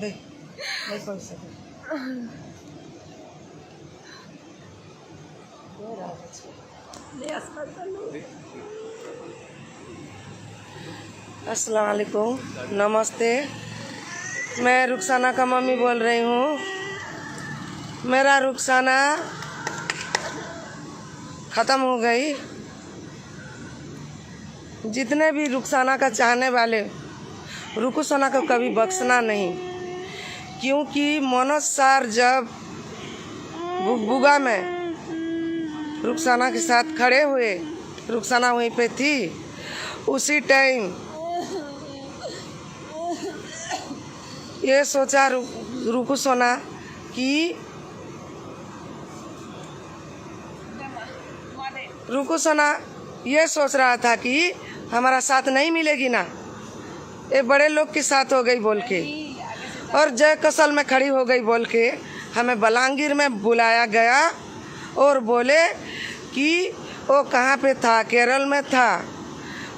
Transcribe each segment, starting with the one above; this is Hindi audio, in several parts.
दे नहीं पैसा दे अस्सलाम वालेकुम, नमस्ते। मैं रुखसाना का मम्मी बोल रही हूँ। मेरा रुखसाना ख़त्म हो गई। जितने भी रुखसाना का चाहने वाले रुखसाना को कभी बख्शना नहीं, क्योंकि मनोज सर जब बुगा में रुखसाना के साथ खड़े हुए, रुखसाना वहीं पे थी, उसी टाइम ये सोचा रुखसाना कि रुखसाना ये सोच रहा था कि हमारा साथ नहीं मिलेगी ना, ये बड़े लोग के साथ हो गई बोल के, और जय कसल में खड़ी हो गई बोल के हमें बलांगीर में बुलाया गया और बोले कि वो कहाँ पे था, केरल में था,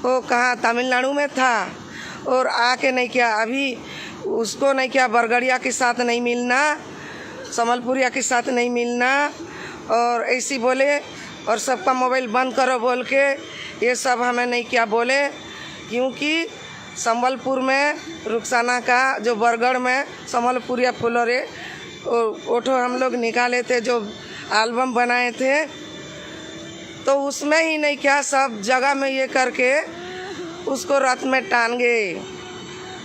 वो कहाँ तमिलनाडु में था, और आके नहीं क्या अभी उसको नहीं क्या बरगड़िया के साथ नहीं मिलना, समलपुरिया के साथ नहीं मिलना, और ऐसी बोले, और सबका मोबाइल बंद करो बोल के ये सब हमें नहीं क्या बोले। क्योंकि संबलपुर में रुखसाना का जो बरगढ़ में समलपुरिया फुलरे ओठो हम लोग निकाले थे, जो एल्बम बनाए थे, तो उसमें ही नहीं क्या सब जगह में ये करके उसको रात में टान गए।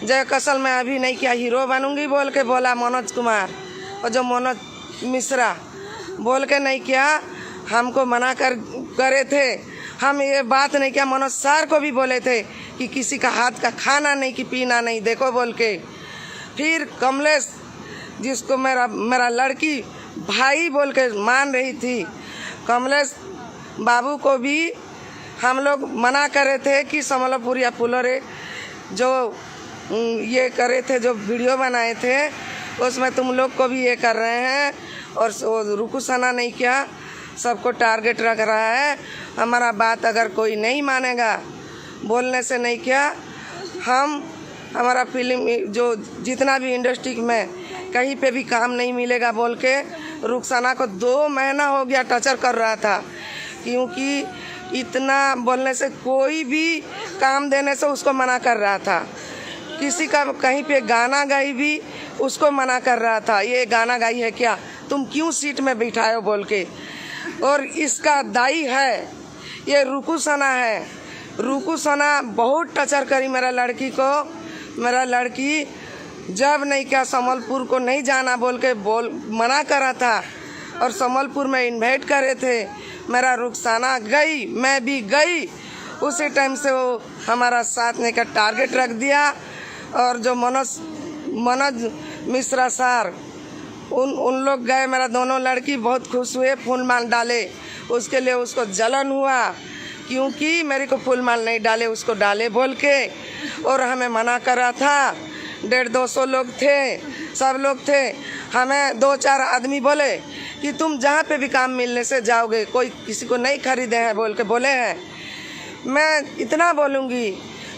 जय कसल में अभी नहीं क्या हीरो बनूंगी बोल के बोला मनोज कुमार, और जो मनोज मिश्रा बोल के नहीं क्या हमको मना करे थे। हम ये बात नहीं क्या मनोज सर को भी बोले थे कि किसी का हाथ का खाना नहीं कि पीना नहीं देखो बोल के। फिर कमलेश जिसको मेरा लड़की भाई बोल के मान रही थी, कमलेश बाबू को भी हम लोग मना करे थे कि समलपुरिया फुलरे जो ये करे थे, जो वीडियो बनाए थे, उसमें तुम लोग को भी ये कर रहे हैं, और रुखसाना नहीं क्या सबको टारगेट रख रहा है। हमारा बात अगर कोई नहीं मानेगा बोलने से नहीं क्या, हम हमारा फिल्म जो जितना भी इंडस्ट्री में कहीं पे भी काम नहीं मिलेगा बोल के रुखसाना को 2 महीना हो गया टर्चर कर रहा था। क्योंकि इतना बोलने से, कोई भी काम देने से उसको मना कर रहा था। किसी का कहीं पे गाना गाई भी उसको मना कर रहा था, ये गाना गाई है क्या, तुम क्यों सीट में बिठाए हो बोल के। और इसका दाई है ये रुखसाना है। रुखसाना बहुत टर्चर करी मेरा लड़की को। मेरा लड़की जब नहीं क्या समलपुर को नहीं जाना बोल के मना करा था, और समलपुर में इन्वाइट करे थे, मेरा रुखसाना गई, मैं भी गई। उसी टाइम से वो हमारा साथ ने का टारगेट रख दिया। और जो मनोज मिश्रा सर उन लोग गए, मेरा दोनों लड़की बहुत खुश हुए, फूल माल डाले, उसके लिए उसको जलन हुआ क्योंकि मेरे को फूल माल नहीं डाले, उसको डाले बोल के, और हमें मना करा था। 150-200 लोग थे, सब लोग थे। हमें 2-4 आदमी बोले कि तुम जहाँ पे भी काम मिलने से जाओगे, कोई किसी को नहीं खरीदे हैं बोल के बोले हैं। मैं इतना बोलूँगी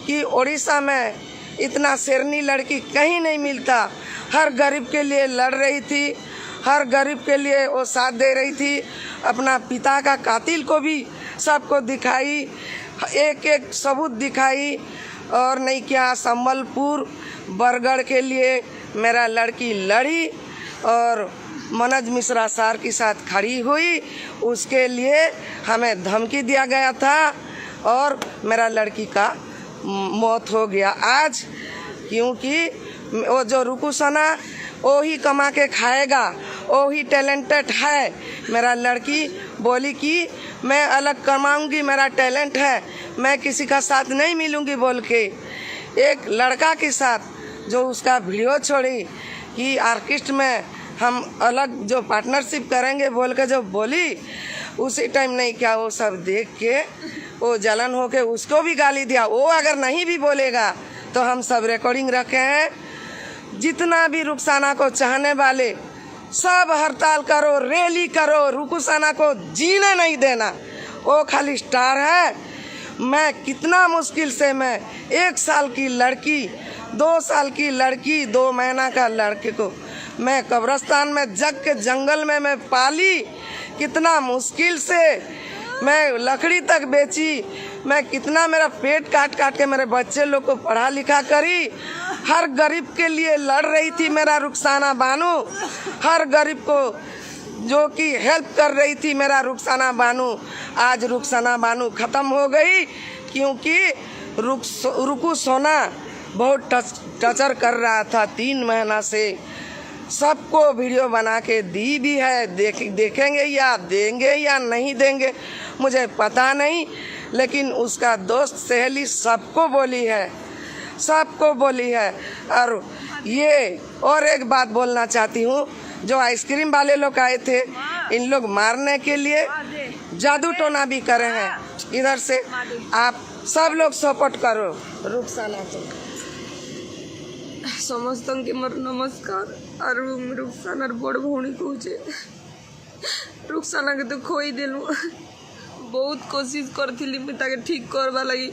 कि उड़ीसा में इतना शेरनी लड़की कहीं नहीं मिलता। हर गरीब के लिए लड़ रही थी, हर गरीब के लिए वो साथ दे रही थी। अपना पिता का कातिल को भी सबको दिखाई, एक सबूत दिखाई। और नहीं क्या संबलपुर बरगढ़ के लिए मेरा लड़की लड़ी, और मनोज मिश्रा सर के साथ खड़ी हुई। उसके लिए हमें धमकी दिया गया था, और मेरा लड़की का मौत हो गया आज। क्योंकि वो जो रुखसाना वो ही कमा के खाएगा, वो ही टैलेंटेड है। मेरा लड़की बोली कि मैं अलग कमाऊंगी, मेरा टैलेंट है, मैं किसी का साथ नहीं मिलूंगी बोल के। एक लड़का के साथ जो उसका वीडियो छोड़ी कि आर्टिस्ट में हम अलग जो पार्टनरशिप करेंगे बोल के जो बोली, उसी टाइम नहीं क्या वो सब देख के वो जलन हो के उसको भी गाली दिया। वो अगर नहीं भी बोलेगा तो हम सब रिकॉर्डिंग रखे हैं। जितना भी रुखसाना को चाहने वाले सब हड़ताल करो, रैली करो, रुखसाना को जीने नहीं देना। वो खाली स्टार है, मैं कितना मुश्किल से मैं 1 साल की लड़की 2 साल की लड़की 2 महीना का लड़के को मैं कब्रिस्तान में जग के जंगल में मैं पाली, कितना मुश्किल से मैं लकड़ी तक बेची, मैं कितना मेरा पेट काट काट के मेरे बच्चे लोग को पढ़ा लिखा करी। हर गरीब के लिए लड़ रही थी मेरा रुखसाना बानू, हर गरीब को जो कि हेल्प कर रही थी मेरा रुखसाना बानू। आज रुखसाना बानू ख़त्म हो गई क्योंकि रुकू सोना बहुत टचर कर रहा था 3 महीना से। सबको वीडियो बना के दी भी है, देखेंगे या देंगे या नहीं देंगे मुझे पता नहीं, लेकिन उसका दोस्त सहेली सबको बोली है, सबको बोली है। और ये और एक बात बोलना चाहती हूँ, जो आइसक्रीम वाले लोग आए थे इन लोग मारने के लिए जादू टोना भी करे हैं। इधर से आप सब लोग सपोर्ट करो रुखसाना को। समस्त के मोर नमस्कार। और रुखसानार बड़ भौणी कहूचे रुखसाना के तो खोई देलु, बहुत कोशिश करथिली ताके ठीक करवा लगी।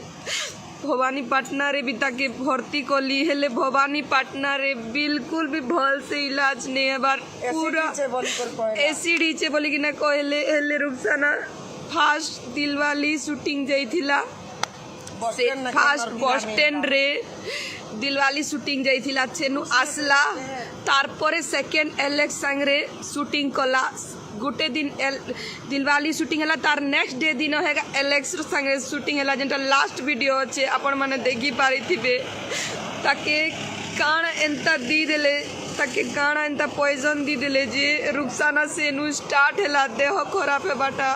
भवानीपाटना रे भी ताके भर्ती कली हेले भवानीपाटना रे बिल्कुल भी भल से इलाज नहीं है। बार पूरा एसिड हिचे बोली कि ना कहले हेले रुखसाना फास्ट दिलवाली शूटिंग जाइथिला, फास्ट बस स्टैंड रे दिलवाली शूटिंग जाइथिला सेनु आसला, तारपरे सेकेंड एलेक्स संगे शूटिंग कला। गोटे दिन दिलवाली शूटिंग है, तार नेक्स्ट डे दिन है एलेक्स संगे शूटिंग है, जेनटा लास्ट वीडियो अच्छे आपण माने देखी पारी थिबे। ताके काण एंता दी देले, ताके काण एंता पॉइजन दी देले जे रुखसाना सेनु स्टार्ट हैला देह खराब है बाटा।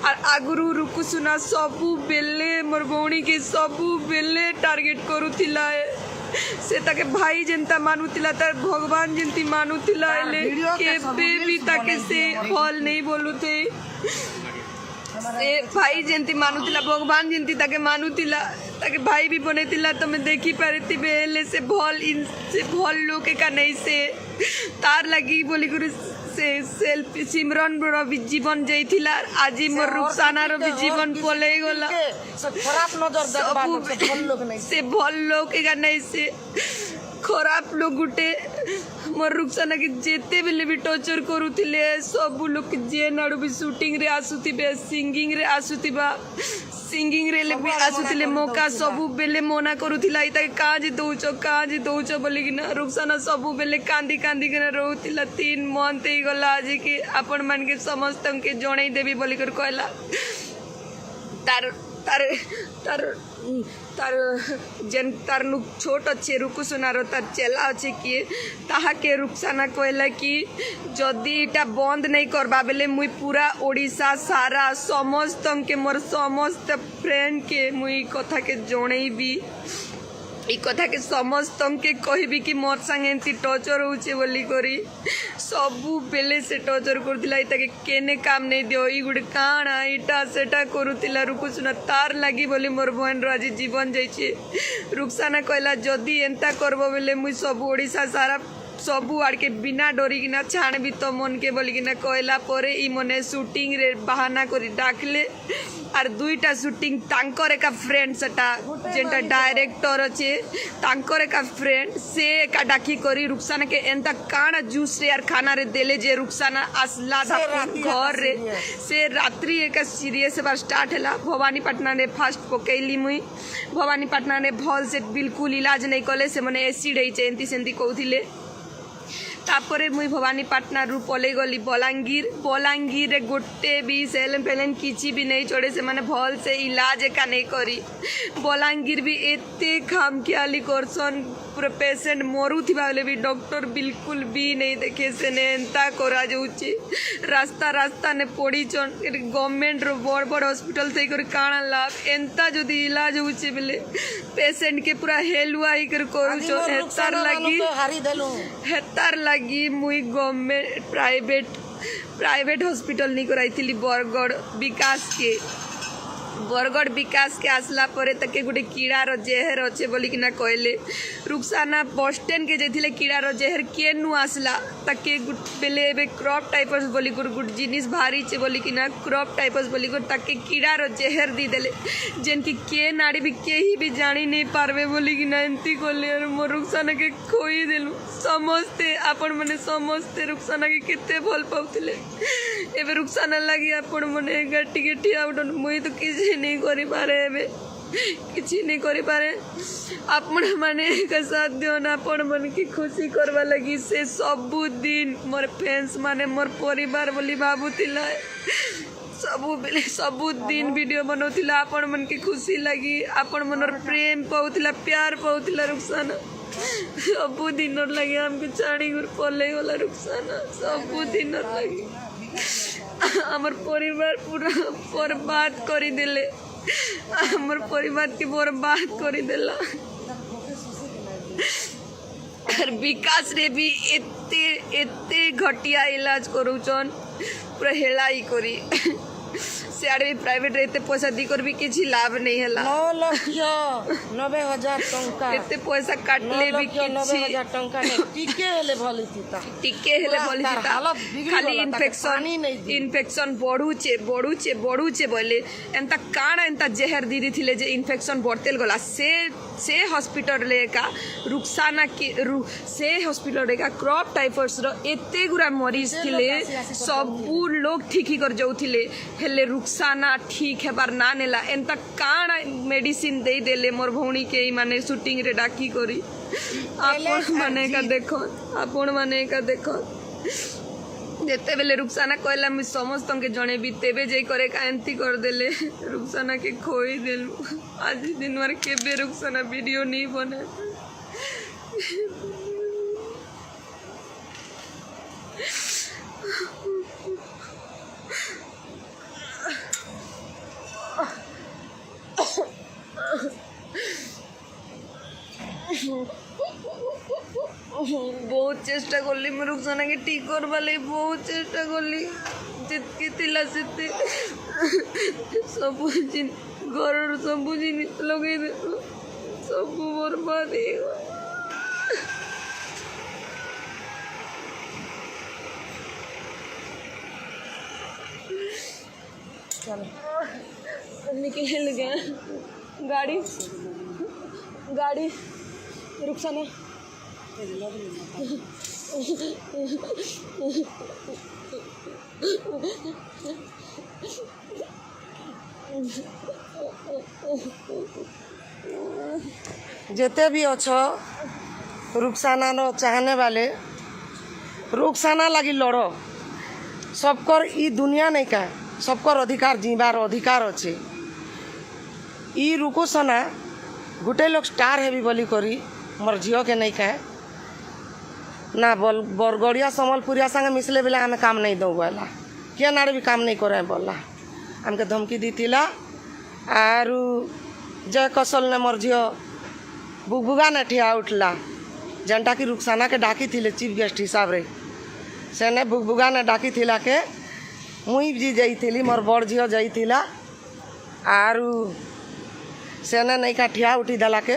और आगुरु रुकुसुना सबू बेले मोर भौणी के सबू बेले टार्गेट करूथिला से ताके भाई जनता मानुतिला, तार भगवान जंती मानुतिला एले केबे भी ताके से फल नहीं बोलू थे। से भाई जंती मानुतिला, भगवान जंती ताके मानुतिला, ताके भाई भी बनेतिला। तो मैं देखी पारती बेले से भल इन से भल लोके का नहीं से तार लगी बोली गुरु से सेल्फ सिमरन रो भी जीवन जाइथिला। आज मोर रुखसाना रो भी जीवन पले गला। खराब नजर देखबानो से भल लोग नहीं से भल लोग के नहीं से खराब लोग गुटे मोर रुखसाना के जेते बेले भी टॉर्चर करूथिले। सब लोग जे नाडू भी शूटिंग रे आसुथिबे, सिंगिंग रे आसुथिबा, सिंगिंग रे ले भी आसुथिले मौका सबू बेले मना करूथिला। इता काज दउचो बोली कि ना रुखसाना सबू बेले कांदी कांदी के रहउथिला। 3 मंथ ही गला आज के आपण मान के समस्त के जणै देबी बोली कर कहला। तार तार तार तार जेन तार नु छोट अच्छे रुकुसुनार तार चेला अच्छे किए ताहा के रुखसाना कहला कि जदि इटा बंद नहीं करबा बेले मुई पूरा ओडिशा सारा समस्त के मोर समस्त फ्रेंड के मुई कथा के जणैबी, ई कथा के समस्त के कहबी कि मोर संगे एंती टॉर्चर होचे बोली करी सबू बेले से टॉर्चर करथिला। इता के केने काम नहीं दियो, ई गुडे काणा इटा सेटा करूथिला। रुकुसुना तार लागी बोली मोर बहन रो आज जीवन जाइछे। रुखसाना कहला जदि एंता करबो बेले मुई सब ओडिशा सारा सबू आड़ के बिना डरी किना छाणबी तो मन के बोली किना कहला परे ई मने शूटिंग रे बहाना करी डाकले। और 2टा शूटिंग तांकर एका फ्रेंड सेटा जेंटा डायरेक्टर अच्छे तांकर एका फ्रेंड से एका डाकी करी रुखसाना के एंता काना जूस रे यार खाना रे देले जे रुखसाना आसला घर रे से रात्रि एका सीरियस बार स्टार्ट हैला। भवानीपाटना रे फास्ट पकैली मुई, भवानीपाटना रे भल से बिल्कुल इलाज नहीं कले से मने एसिड होइचे एंती सेंती कहउथिले। तापरे मुई भवानीपाटना रु पले गली बलांगीर रे गोटे भी सेलेन फेलेन किछि भी नहीं चढ़े से माने भल से इलाज एका नहीं करी। बलांगीर भी एते खामखियाली करसन, पूरे पेशेंट मरु थिबा बेले भी डॉक्टर बिल्कुल भी नहीं देखे से ने एंता करा जाउची। रास्ता रास्ता ने पड़ी चन गवर्नमेंट रो बड़ बड़ हॉस्पिटल से कर काना लाभ एंता जदी इलाज होउची बेले पेशेंट के पूरा हेलुआ ही कर करू चो। हेतार लगी मुई गवर्नमेंट प्राइवेट हॉस्पिटल नहीं कराई थी बरगढ़ विकास के बरगढ़ विकास के आसला परे तके गोटे कीड़ार जेहर अच्छे बोलिकिना कहले रुखसाना बस स्टैंड के जाइथिले कीड़ार जेहर केनु आसला तके बेले एबे क्रॉप टाइपस बोली गुड जिनिस भारी छे बोलिकिना क्रॉप टाइपस बोली तके कीड़ार जेहर दी देले जेनकी के नाड़ी भी केही भी जानी नहीं पारबे बोलिकिना एंती कहले और मोर रुखसाना के खोई देलु समझते आपण माने समझते रुखसाना के केते भल पाउथिले एबे रुखसाना लगी आपण माने गाटी गेटी आउटन मुई तो किसी नहीं करी पारे एबे किसी नहीं करी पारे आपण माने का साथ दियो ना आपण मन की खुशी करवा लगी से सबु दिन मोर फैंस माने मोर परिवार बोली भाबुतिला सबु दिन वीडियो बनौतिला आपण मन की खुशी लगी आपण मनर प्रेम पाउतिला प्यार पाउतिला रुखसाना सबु दिन लगे हमके चाणी गुर पले वाला रुखसाना सबु दिन लगी हमर परिवार पूरा बर्बाद करी देले हमर परिवार के बर्बाद करी देला और विकास रे भी एते एते घटिया इलाज करूचन पूरा हेलाई करी सियाड़े भी प्राइवेट रहते पैसा दी कर भी किसी लाभ नहीं है 9,90,000 टंका एते पैसा काटले भी 90,000 टंका ने टिके हेले भली थीता खाली इन्फेक्शन बढ़ुचे बोले एंता काण एंता जहर दीदी थिले जे इन्फेक्शन बढ़तेल गला से हॉस्पिटल लेका रुखसाना के से हॉस्पिटल लेका क्रॉप टाइफस रो एते गुरा मरीज थिले सबू लोग ठीक ही कर जाउथिले हेले रुखसाना ठीक है बार ना नेला एंता काण मेडिसिन दे देले मोर भौणी के माने शूटिंग रे डाकी करी आपण माने का देखो जेते बेले रुखसाना कहला मैं समस्त के जणे भी तेबे जे करे का एंती कर देले रुखसाना के खोई देलु आज दिन मार केबे रुखसाना वीडियो नहीं बने बहुत चेष्टा करली मैं रुखसाना के ठीक करवा लगी बहुत चेष्टा करली जितकी तिला सेते सबु जिन घर सबु जिनिस लगे सबु बर्बाद निकल गया गाड़ी रुखसाना जेते भी अच्छो रुखसाना नो चाहने वाले रुखसाना लगी लड़ो सबकर ई दुनिया नहीं का सबकर अधिकार जीवार अधिकार अच्छे ई रुखसाना गोटे लोग स्टार हेबी बोली करी मोर झील के नहीं कहे ना बरगड़िया समलपुरिया संगे मिसले बेले आम काम नहीं दो बोला किए नाड़े भी काम नहीं करे बोला आमके धमकी दी थिला आरु जय कौशल ने मोर झील बुगबुगा ने ठिया उठला जेनटा कि रुखसाना के डाकी थिले चीफ गेस्ट हिसाब रे से ने बुगबुगा ने डाकी थिला के मुई जी जाइली मोर बड़ झील जाइला आरु सेने नहीं का ठिया उठी देला के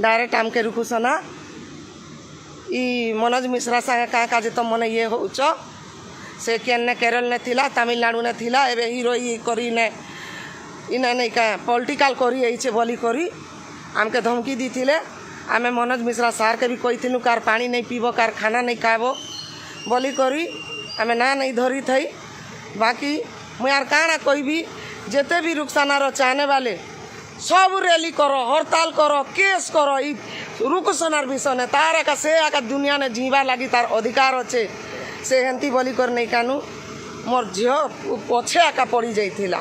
डायरेक्ट आम के रुखसाना ई मनोज मिश्रा संगे क्या काजे तो मन ये हो से केन केरल ने थिला तमिलनाडु ने थिला एबे हीरो ई करी ने इने नहीं का पॉलिटिकल करी एइछे बोली करी आमके धमकी दी थिले आमे मनोज मिश्रा सार के भी कही थिलु कार पानी नहीं पीबो कार खाना नहीं खाबो बोली करी आमे ना नहीं धरी थई बाकी मुई यार काना कहबी जेते भी रुखसाना रो चाहने वाले सब रैली करो हड़ताल करो केस करो ई रुखसानार विषय ने तार एका से एका दुनिया ने जीवा लगी तार अधिकार अच्छे से हेंती बोली कर नहीं कानू मोर झील पछे आका पड़ी जाइथिला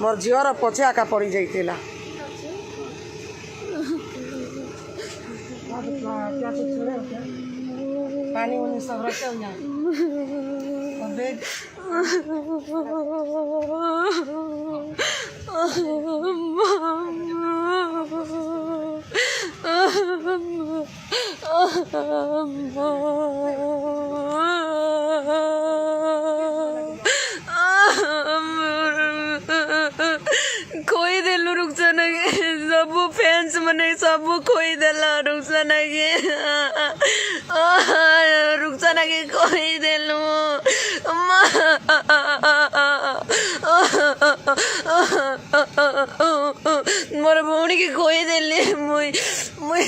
मोर झील पछे आका पड़ी जाइथिला पानी उनी सब रखे मैंने सब खोई देला रुखसाना के रुखसाना के खोई देलू मोर भौणी के खोई देली मुई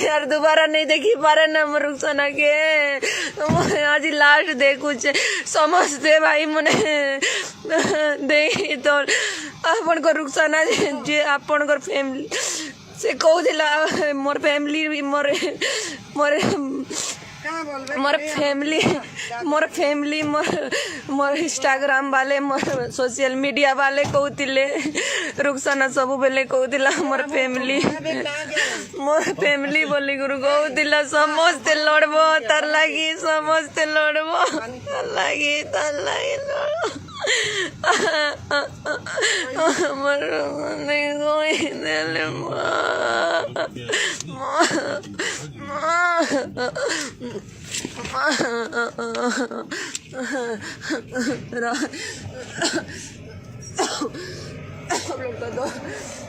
यार दोबारा नहीं देखी पारे ना मोर रुखसाना के आज लास्ट दे कुछ समझते भाई मने देखी तो अपन को रुखसाना जे अपन को फैमिली से कहला मोर फैमिली मोर फैमिली मोर इंस्टाग्राम वाले मोर सोशल मीडिया वाले कहते रुखसाना सब बेले कहला मोर फैमिली बोली गुरु कहला समस्ते लड़बो तार लगी समस्ते लड़बो तार लगी लड़बो नहीं कोई दिल हम लोग तो